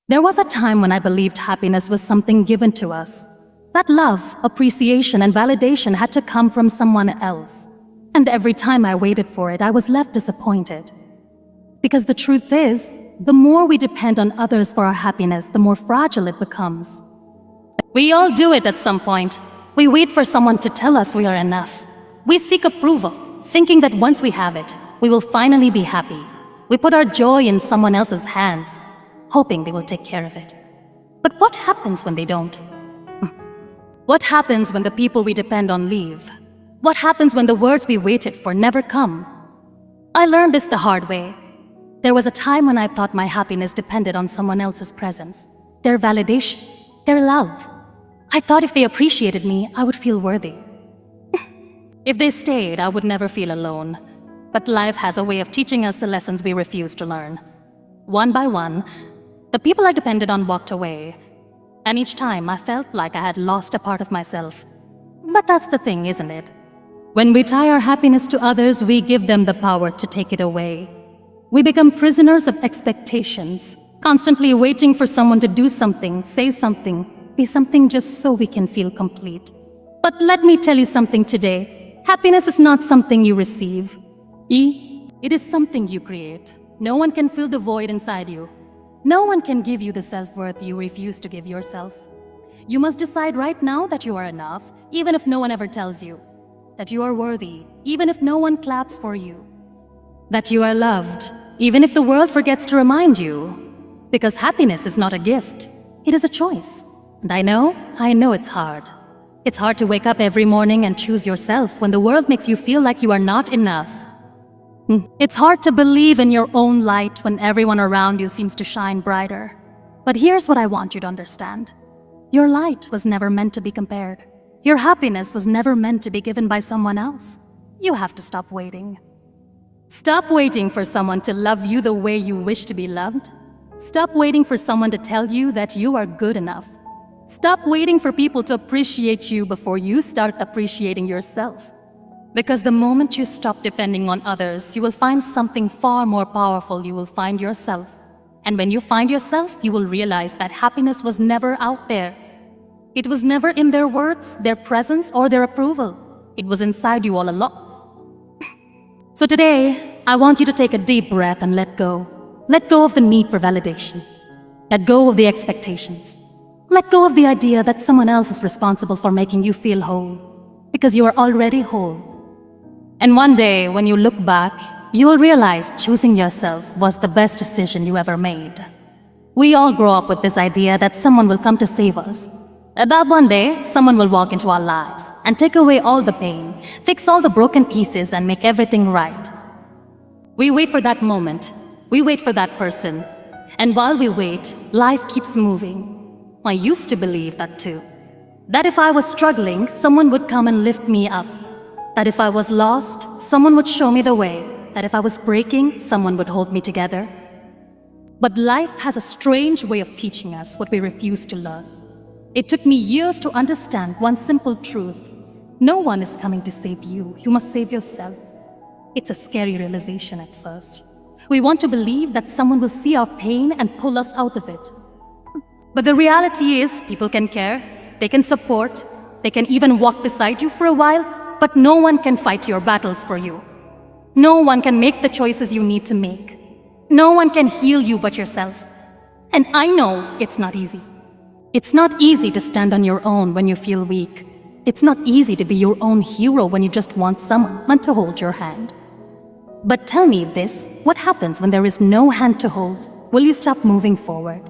There was a time when I believed happiness was something given to us. That love, appreciation, and validation had to come from someone else. And every time I waited for it, I was left disappointed. Because the truth is, the more we depend on others for our happiness, the more fragile it becomes. We all do it at some point. We wait for someone to tell us we are enough. We seek approval, thinking that once we have it, we will finally be happy. We put our joy in someone else's hands, hoping they will take care of it. But what happens when they don't? What happens when the people we depend on leave? What happens when the words we waited for never come? I learned this the hard way. There was a time when I thought my happiness depended on someone else's presence, their validation, their love. I thought if they appreciated me, I would feel worthy. If they stayed, I would never feel alone. But life has a way of teaching us the lessons we refuse to learn. One by one, the people I depended on walked away. And each time I felt like I had lost a part of myself. But that's the thing, isn't it? When we tie our happiness to others, we give them the power to take it away. We become prisoners of expectations, constantly waiting for someone to do something, say something, be something just so we can feel complete. But let me tell you something today. Happiness is not something you receive. It is something you create. No one can fill the void inside you. No one can give you the self-worth you refuse to give yourself. You must decide right now that you are enough, even if no one ever tells you. That you are worthy, even if no one claps for you. That you are loved, even if the world forgets to remind you. Because happiness is not a gift, it is a choice. And I know it's hard. It's hard to wake up every morning and choose yourself when the world makes you feel like you are not enough. It's hard to believe in your own light when everyone around you seems to shine brighter. But here's what I want you to understand. Your light was never meant to be compared. Your happiness was never meant to be given by someone else. You have to stop waiting. Stop waiting for someone to love you the way you wish to be loved. Stop waiting for someone to tell you that you are good enough. Stop waiting for people to appreciate you before you start appreciating yourself. Because the moment you stop depending on others, you will find something far more powerful. You will find yourself. And when you find yourself, you will realize that happiness was never out there. It was never in their words, their presence, or their approval. It was inside you all along. So today, I want you to take a deep breath and let go. Let go of the need for validation. Let go of the expectations. Let go of the idea that someone else is responsible for making you feel whole. Because you are already whole. And one day, when you look back, you will realize choosing yourself was the best decision you ever made. We all grow up with this idea that someone will come to save us. That one day, someone will walk into our lives and take away all the pain, fix all the broken pieces, and make everything right. We wait for that moment. We wait for that person. And while we wait, life keeps moving. I used to believe that too. That if I was struggling, someone would come and lift me up. That if I was lost, someone would show me the way. That if I was breaking, someone would hold me together. But life has a strange way of teaching us what we refuse to learn. It took me years to understand one simple truth. No one is coming to save you. You must save yourself. It's a scary realization at first. We want to believe that someone will see our pain and pull us out of it. But the reality is, people can care, they can support, they can even walk beside you for a while, but no one can fight your battles for you. No one can make the choices you need to make. No one can heal you but yourself. And I know it's not easy. It's not easy to stand on your own when you feel weak. It's not easy to be your own hero when you just want someone to hold your hand. But tell me this, what happens when there is no hand to hold? Will you stop moving forward?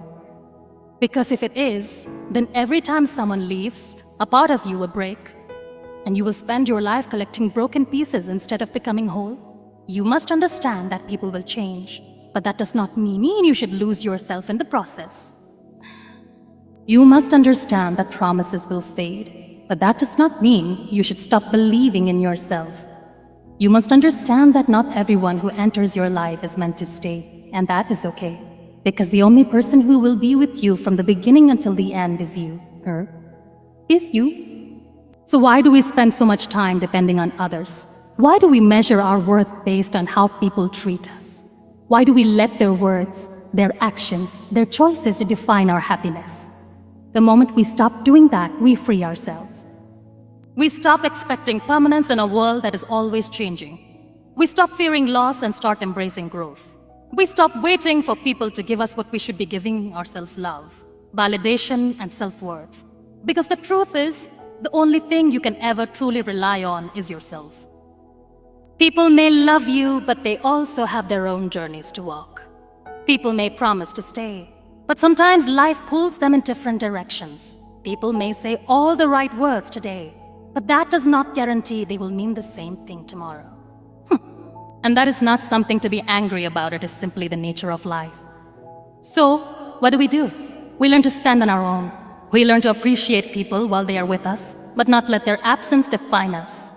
Because if it is, then every time someone leaves, a part of you will break. And you will spend your life collecting broken pieces instead of becoming whole. You must understand that people will change, but that does not mean you should lose yourself in the process. You must understand that promises will fade, but that does not mean you should stop believing in yourself. You must understand that not everyone who enters your life is meant to stay, and that is okay, because the only person who will be with you from the beginning until the end is you, is you. So why do we spend so much time depending on others? Why do we measure our worth based on how people treat us? Why do we let their words, their actions, their choices define our happiness? The moment we stop doing that, we free ourselves. We stop expecting permanence in a world that is always changing. We stop fearing loss and start embracing growth. We stop waiting for people to give us what we should be giving ourselves: love, validation, and self-worth. Because the truth is, the only thing you can ever truly rely on is yourself. People may love you, but they also have their own journeys to walk. People may promise to stay, but sometimes life pulls them in different directions. People may say all the right words today, but that does not guarantee they will mean the same thing tomorrow. And that is not something to be angry about, it is simply the nature of life. So, what do? We learn to stand on our own. We learn to appreciate people while they are with us, but not let their absence define us.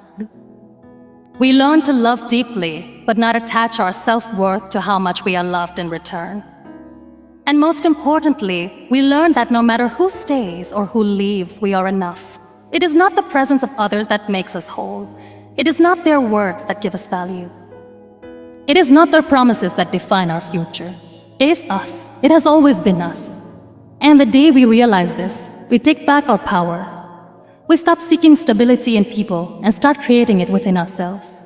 We learn to love deeply, but not attach our self-worth to how much we are loved in return. And most importantly, we learn that no matter who stays or who leaves, we are enough. It is not the presence of others that makes us whole. It is not their words that give us value. It is not their promises that define our future. It is us. It has always been us. And the day we realize this, we take back our power. We stop seeking stability in people and start creating it within ourselves.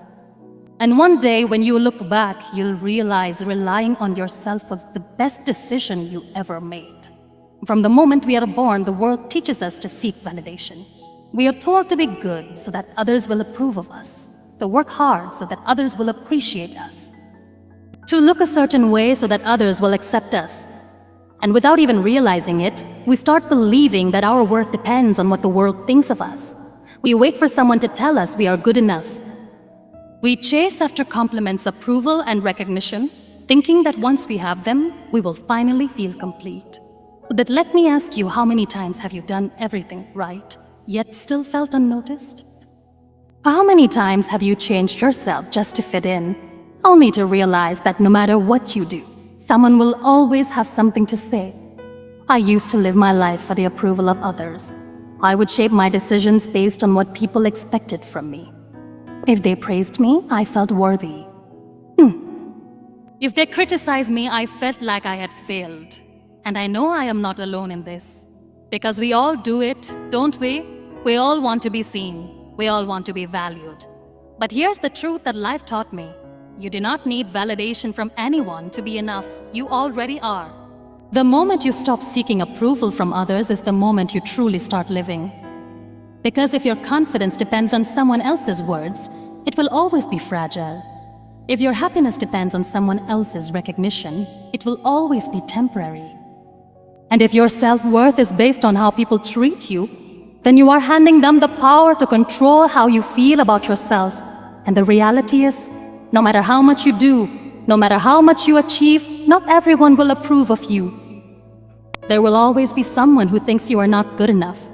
And one day when you look back, you'll realize relying on yourself was the best decision you ever made. From the moment we are born, the world teaches us to seek validation. We are told to be good so that others will approve of us, to work hard so that others will appreciate us, to look a certain way so that others will accept us. And without even realizing it, we start believing that our worth depends on what the world thinks of us. We wait for someone to tell us we are good enough. We chase after compliments, approval, and recognition, thinking that once we have them, we will finally feel complete. But let me ask you, how many times have you done everything right, yet still felt unnoticed? How many times have you changed yourself just to fit in, only to realize that no matter what you do, someone will always have something to say? I used to live my life for the approval of others. I would shape my decisions based on what people expected from me. If they praised me, I felt worthy. If they criticized me, I felt like I had failed. And I know I am not alone in this. Because we all do it, don't we? We all want to be seen. We all want to be valued. But here's the truth that life taught me. You do not need validation from anyone to be enough. You already are. The moment you stop seeking approval from others is the moment you truly start living. Because if your confidence depends on someone else's words, it will always be fragile. If your happiness depends on someone else's recognition, it will always be temporary. And if your self-worth is based on how people treat you, then you are handing them the power to control how you feel about yourself. And the reality is, no matter how much you do, no matter how much you achieve, not everyone will approve of you. There will always be someone who thinks you are not good enough,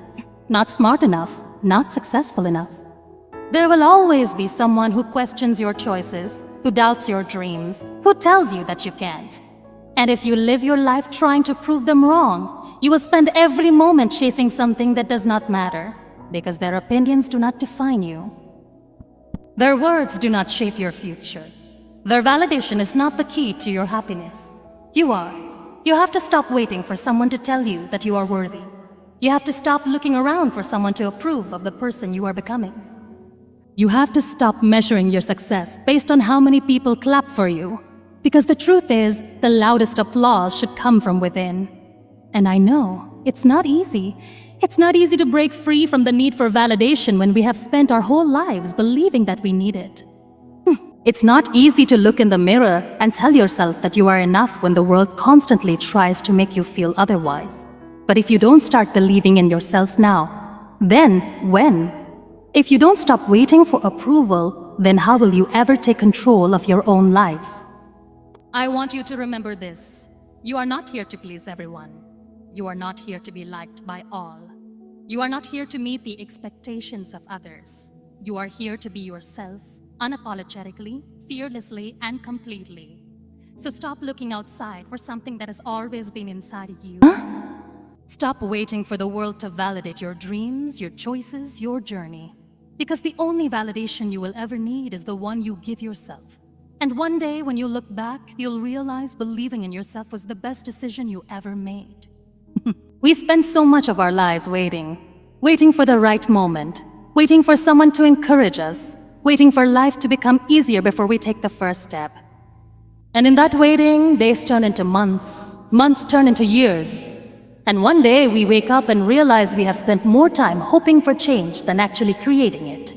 not smart enough, not successful enough. There will always be someone who questions your choices, who doubts your dreams, who tells you that you can't. And if you live your life trying to prove them wrong, you will spend every moment chasing something that does not matter, because their opinions do not define you. Their words do not shape your future. Their validation is not the key to your happiness. You are. You have to stop waiting for someone to tell you that you are worthy. You have to stop looking around for someone to approve of the person you are becoming. You have to stop measuring your success based on how many people clap for you. Because the truth is, the loudest applause should come from within. And I know, it's not easy. It's not easy to break free from the need for validation when we have spent our whole lives believing that we need it. It's not easy to look in the mirror and tell yourself that you are enough when the world constantly tries to make you feel otherwise. But if you don't start believing in yourself now, then when? If you don't stop waiting for approval, then how will you ever take control of your own life? I want you to remember this. You are not here to please everyone. You are not here to be liked by all. You are not here to meet the expectations of others. You are here to be yourself, unapologetically, fearlessly, and completely. So stop looking outside for something that has always been inside of you. Stop waiting for the world to validate your dreams, your choices, your journey. Because the only validation you will ever need is the one you give yourself. And one day when you look back, you'll realize believing in yourself was the best decision you ever made. We spend so much of our lives waiting for the right moment, waiting for someone to encourage us, waiting for life to become easier before we take the first step. And in that waiting, days turn into months, months turn into years. And one day we wake up and realize we have spent more time hoping for change than actually creating it.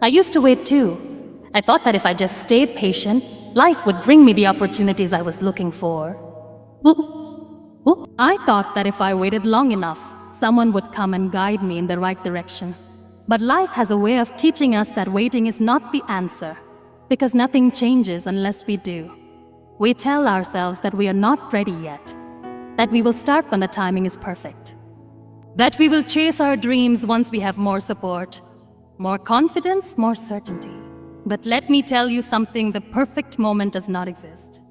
I used to wait too. I thought that if I just stayed patient, life would bring me the opportunities I was looking for. I thought that if I waited long enough, someone would come and guide me in the right direction. But life has a way of teaching us that waiting is not the answer, because nothing changes unless we do. We tell ourselves that we are not ready yet, that we will start when the timing is perfect, that we will chase our dreams once we have more support, more confidence, more certainty. But let me tell you something, the perfect moment does not exist.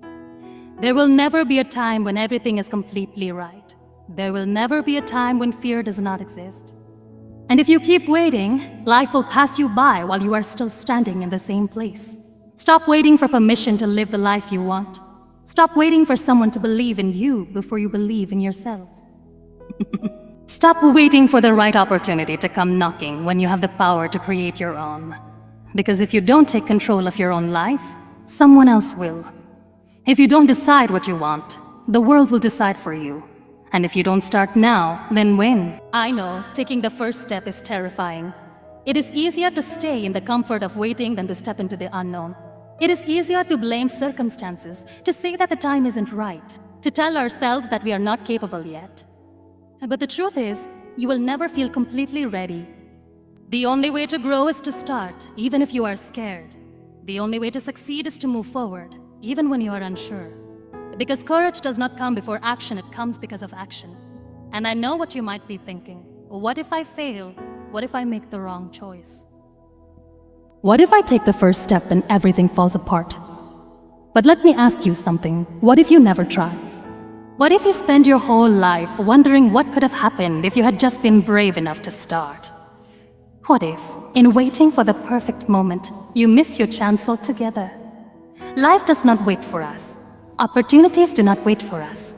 There will never be a time when everything is completely right. There will never be a time when fear does not exist. And if you keep waiting, life will pass you by while you are still standing in the same place. Stop waiting for permission to live the life you want. Stop waiting for someone to believe in you before you believe in yourself. Stop waiting for the right opportunity to come knocking when you have the power to create your own. Because if you don't take control of your own life, someone else will. If you don't decide what you want, the world will decide for you. And if you don't start now, then when? I know, taking the first step is terrifying. It is easier to stay in the comfort of waiting than to step into the unknown. It is easier to blame circumstances, to say that the time isn't right, to tell ourselves that we are not capable yet. But the truth is, you will never feel completely ready. The only way to grow is to start, even if you are scared. The only way to succeed is to move forward, even when you are unsure. Because courage does not come before action, it comes because of action. And I know what you might be thinking. What if I fail? What if I make the wrong choice? What if I take the first step and everything falls apart? But let me ask you something. What if you never try? What if you spend your whole life wondering what could have happened if you had just been brave enough to start? What if, in waiting for the perfect moment, you miss your chance altogether? Life does not wait for us. Opportunities do not wait for us.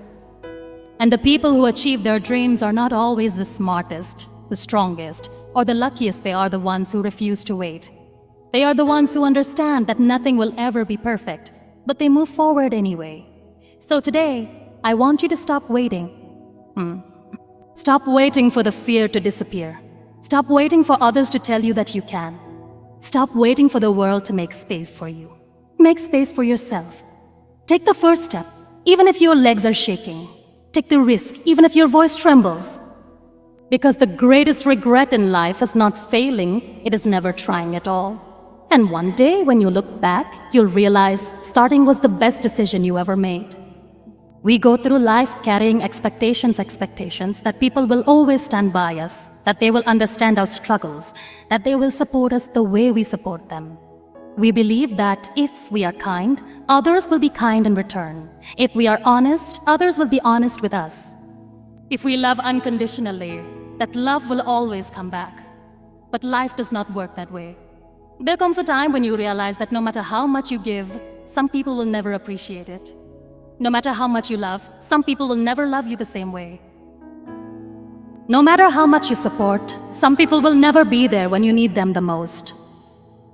And the people who achieve their dreams are not always the smartest, the strongest, or the luckiest. They are the ones who refuse to wait. They are the ones who understand that nothing will ever be perfect, but they move forward anyway. So today, I want you to stop waiting. Stop waiting for the fear to disappear. Stop waiting for others to tell you that you can. Stop waiting for the world to make space for you. Make space for yourself. Take the first step, even if your legs are shaking. Take the risk, even if your voice trembles. Because the greatest regret in life is not failing, it is never trying at all. And one day, when you look back, you'll realize starting was the best decision you ever made. We go through life carrying expectations that people will always stand by us, that they will understand our struggles, that they will support us the way we support them. We believe that if we are kind, others will be kind in return. If we are honest, others will be honest with us. If we love unconditionally, that love will always come back. But life does not work that way. There comes a time when you realize that no matter how much you give, some people will never appreciate it. No matter how much you love, some people will never love you the same way. No matter how much you support, some people will never be there when you need them the most.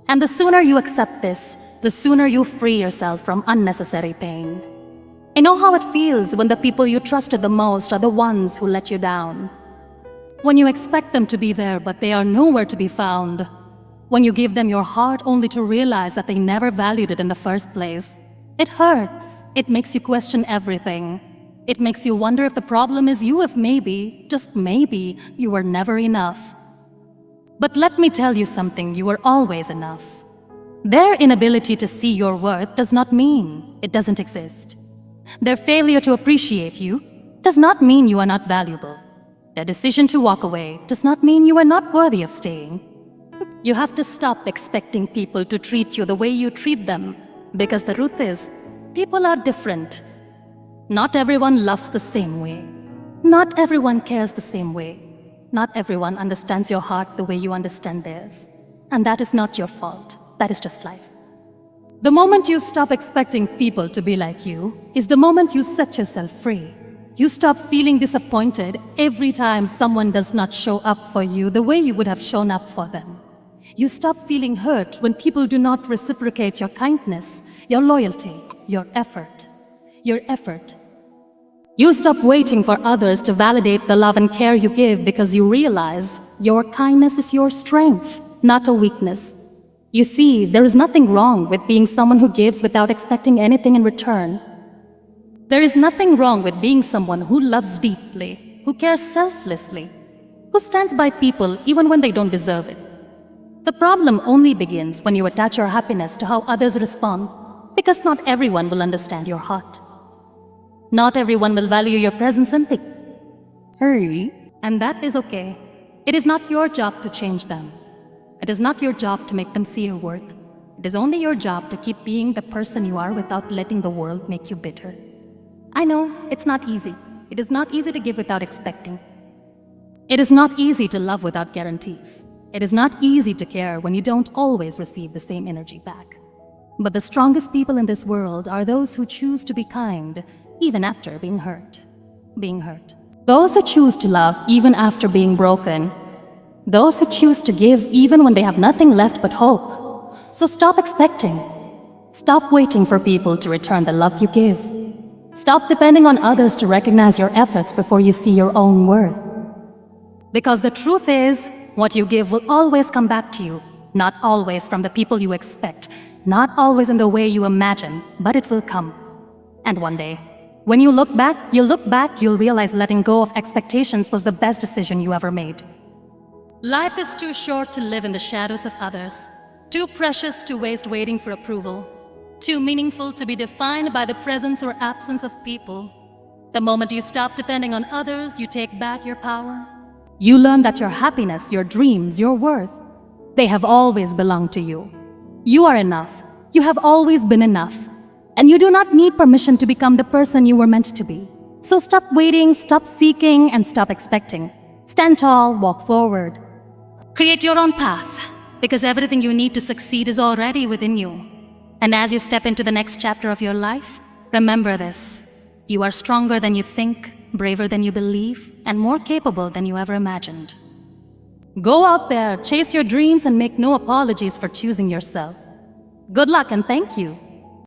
And the sooner you accept this, the sooner you free yourself from unnecessary pain. I know how it feels when the people you trusted the most are the ones who let you down. When you expect them to be there, but they are nowhere to be found. When you give them your heart only to realize that they never valued it in the first place. It hurts. It makes you question everything. It makes you wonder if the problem is you, if maybe, just maybe, you were never enough. But let me tell you something, you are always enough. Their inability to see your worth does not mean it doesn't exist. Their failure to appreciate you does not mean you are not valuable. Their decision to walk away does not mean you are not worthy of staying. You have to stop expecting people to treat you the way you treat them, because the truth is, people are different. Not everyone loves the same way. Not everyone cares the same way. Not everyone understands your heart the way you understand theirs. And that is not your fault. That is just life. The moment you stop expecting people to be like you is the moment you set yourself free. You stop feeling disappointed every time someone does not show up for you the way you would have shown up for them. You stop feeling hurt when people do not reciprocate your kindness, your loyalty, your effort. You stop waiting for others to validate the love and care you give because you realize your kindness is your strength, not a weakness. You see, there is nothing wrong with being someone who gives without expecting anything in return. There is nothing wrong with being someone who loves deeply, who cares selflessly, who stands by people even when they don't deserve it. The problem only begins when you attach your happiness to how others respond, because not everyone will understand your heart. Not everyone will value your presence and think, "Hey," and that is okay. It is not your job to change them. It is not your job to make them see your worth. It is only your job to keep being the person you are without letting the world make you bitter. I know, it's not easy. It is not easy to give without expecting. It is not easy to love without guarantees. It is not easy to care when you don't always receive the same energy back. But the strongest people in this world are those who choose to be kind even after being hurt. Those who choose to love even after being broken. Those who choose to give even when they have nothing left but hope. So stop expecting. Stop waiting for people to return the love you give. Stop depending on others to recognize your efforts before you see your own worth. Because the truth is, what you give will always come back to you. Not always from the people you expect, not always in the way you imagine, but it will come. And one day, when you look back, you'll realize letting go of expectations was the best decision you ever made. Life is too short to live in the shadows of others, too precious to waste waiting for approval, too meaningful to be defined by the presence or absence of people. The moment you stop depending on others, you take back your power. You learn that your happiness, your dreams, your worth, they have always belonged to you. You are enough. You have always been enough. And you do not need permission to become the person you were meant to be. So stop waiting, stop seeking, and stop expecting. Stand tall, walk forward. Create your own path, because everything you need to succeed is already within you. And as you step into the next chapter of your life, remember this: you are stronger than you think, braver than you believe, and more capable than you ever imagined. Go out there, chase your dreams, and make no apologies for choosing yourself. Good luck and thank you.